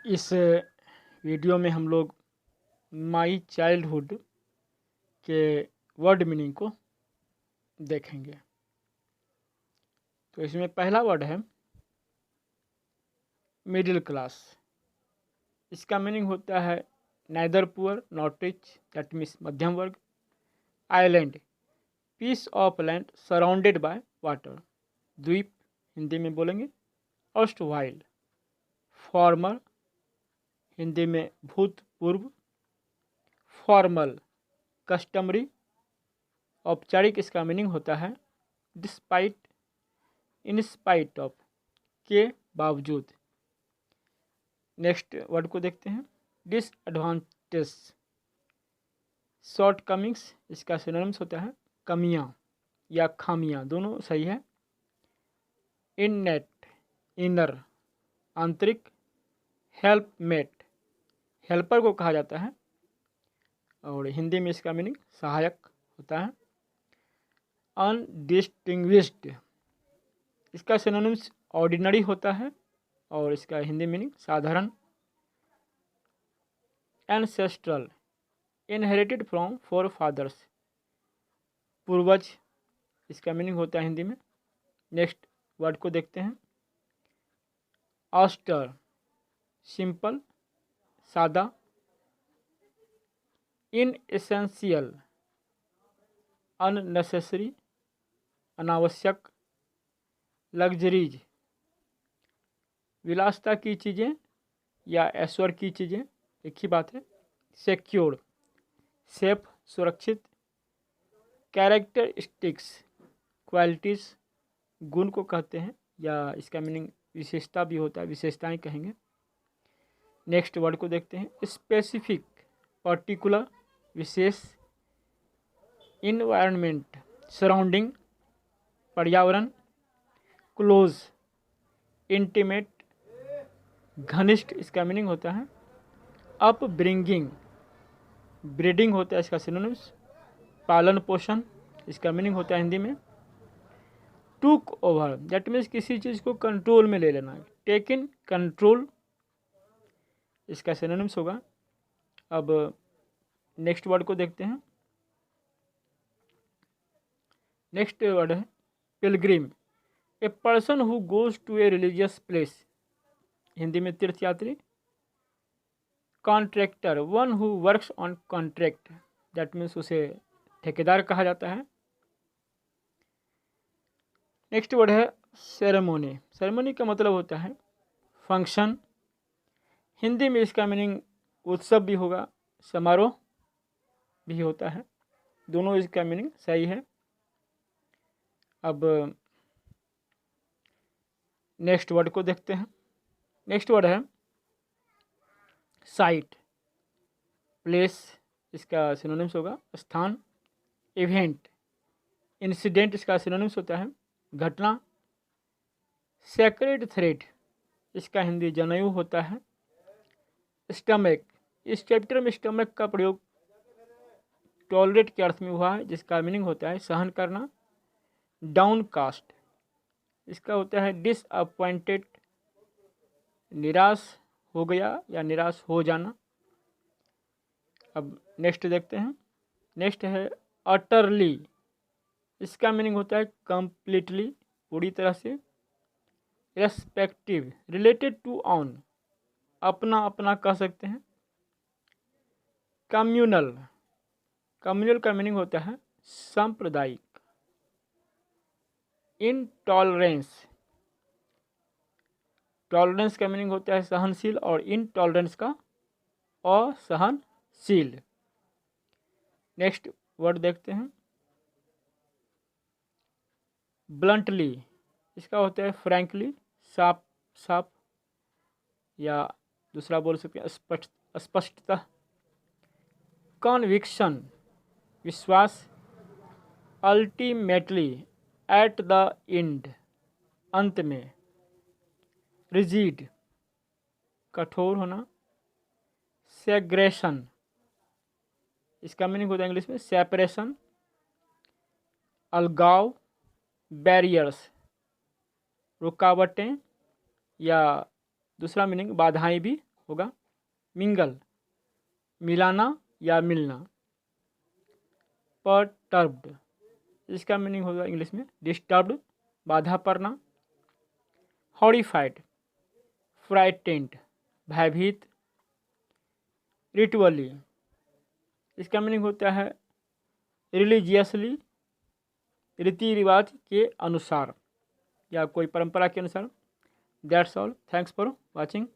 इस वीडियो में हम लोग माई चाइल्डहुड के वर्ड मीनिंग को देखेंगे। तो इसमें पहला वर्ड है मिडिल क्लास। इसका मीनिंग होता है neither poor not rich, that means मध्यम वर्ग। Island, piece of land surrounded by water, द्वीप हिंदी में बोलेंगे। अर्स्टवाइल, फॉर्मर हिंदी में भूतपूर्व। फॉर्मल, कस्टमरी, औपचारिक। इसका मीनिंग होता है डिस्पाइट, इन स्पाइट ऑफ, के बावजूद। नेक्स्ट वर्ड को देखते हैं डिसएडवांटेज, शॉर्ट कमिंग्स। इसका सिनोनिम्स होता है कमियां या खामियां, दोनों सही है। इननेट, इनर, आंतरिक। हेल्पमेट, हेल्पर को कहा जाता है और हिंदी में इसका मीनिंग सहायक होता है। अनडिस्टिंग्विश्ड, इसका सिनोनिम्स ऑर्डिनरी होता है और इसका हिंदी मीनिंग साधारण। Ancestral, inherited from forefathers, पूर्वज। इसका मीनिंग होता है हिंदी में। नेक्स्ट वर्ड को देखते हैं ऑस्टर, सिंपल, सादा। इनएसेंशियल, अननेसेसरी, अनावश्यक। लग्जरीज, विलासता की चीज़ें या ऐश्वर्य की चीज़ें, एक ही बात है। सिक्योर, सेफ, सुरक्षित। कैरेक्टरिस्टिक्स, क्वालिटीज़, गुण को कहते हैं या इसका मीनिंग विशेषता भी होता है, विशेषताएं कहेंगे। नेक्स्ट वर्ड को देखते हैं स्पेसिफिक, पर्टिकुलर, विशेष। इन्वायरमेंट, सराउंडिंग, पर्यावरण। क्लोज, इंटीमेट, घनिष्ठ। इसका मीनिंग होता है अपब्रिंगिंग, ब्रीडिंग होता है इसका सिनोनिम्स। पालन पोषण, इसका मीनिंग होता है हिंदी में टूक ओवर, दैट मीन्स किसी चीज़ को कंट्रोल में ले लेना। टेक इन कंट्रोल, इसका सिनोनिम्स होगा। अब नेक्स्ट वर्ड को देखते हैं। नेक्स्ट वर्ड है pilgrim, a person who goes to a religious place, Hindi में तीर्थयात्री। Contractor, one who works on contract, that means उसे ठेकेदार कहा जाता है। नेक्स्ट वर्ड है सेरेमोनी। सेरेमोनी का मतलब होता है फंक्शन, हिंदी में इसका मीनिंग उत्सव भी होगा, समारोह भी होता है, दोनों इसका मीनिंग सही है। अब नेक्स्ट वर्ड को देखते हैं। नेक्स्ट वर्ड है साइट, प्लेस, इसका सिनोनिम्स होगा स्थान। इवेंट, इंसिडेंट, इसका सिनोनिम्स होता है घटना। सेक्रेड थ्रेड, इसका हिंदी जनेऊ होता है। स्टमक, इस चैप्टर में स्टमक का प्रयोग टॉलरेट के अर्थ में हुआ है, जिसका मीनिंग होता है सहन करना। डाउनकास्ट, इसका होता है डिसअपॉइंटेड, निराश हो गया या निराश हो जाना। अब नेक्स्ट देखते हैं। नेक्स्ट है अटरली, इसका मीनिंग होता है कंप्लीटली, पूरी तरह से। रेस्पेक्टिव, रिलेटेड टू ऑन, अपना अपना कह सकते हैं। कम्युनल, कम्युनल का मीनिंग होता है सांप्रदायिक। इनटॉलरेंस, टॉलरेंस का मीनिंग होता है सहनशील और इनटॉलरेंस का असहनशील। नेक्स्ट वर्ड देखते हैं ब्लंटली, इसका होता है फ्रैंकली, साफ साफ, या दूसरा बोल सकते हैं स्पष्टता। कॉन्विक्शन, विश्वास। अल्टीमेटली, एट द एंड, अंत में। रिजिड, कठोर होना। सेग्रेशन, इसका मीनिंग होता है इंग्लिश में सेपरेशन। अलगाव। बैरियर्स, रुकावटें या दूसरा मीनिंग बाधाएं भी होगा। मिंगल, मिलाना या मिलना। परटर्ब्ड, इसका मीनिंग होगा इंग्लिश में डिस्टर्ब्ड, बाधा पड़ना। हॉरिफाइड, फ्राइटेंड, भयभीत। रिचुअली, इसका मीनिंग होता है रिलीजियसली, रीति रिवाज के अनुसार या कोई परंपरा के अनुसार। That's all, thanks for watching.